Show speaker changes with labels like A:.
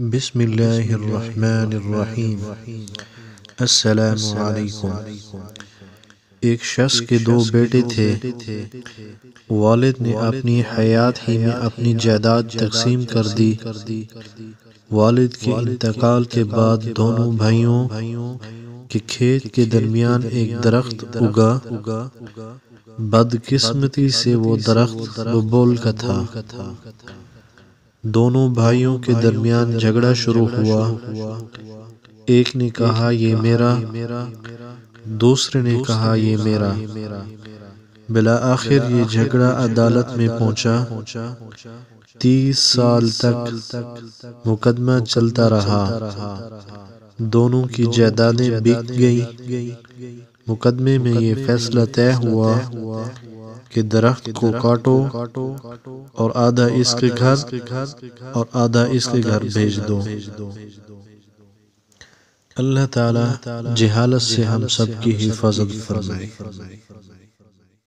A: بسم اللہ الرحمن الرحیم۔ السلام علیکم۔ ایک شخص کے دو بیٹے تھے۔ والد نے اپنی حیات ہی میں اپنی جائیداد تقسیم کر دی۔ والد کے انتقال کے بعد دونوں بھائیوں کے کھیت کے درمیان ایک درخت اگا۔ بدقسمتی سے وہ درخت ببول کا تھا۔ دونوں بھائیوں کے درمیان جھگڑا شروع ہوا۔ ایک نے کہا یہ میرا، دوسرے نے کہا یہ میرا۔ بالآخر یہ جھگڑا عدالت میں پہنچا۔ 30 سال تک مقدمہ چلتا رہا۔ دونوں کی جائیدادیں بک گئیں۔ مقدمے میں یہ فیصلہ طے ہوا کہ درخت کو کاٹو اور آدھا اس کے گھر اور آدھا اس کے گھر بھیج دو۔ اللہ تعالی جہالت سے ہم سب کی حفاظت فرمائے۔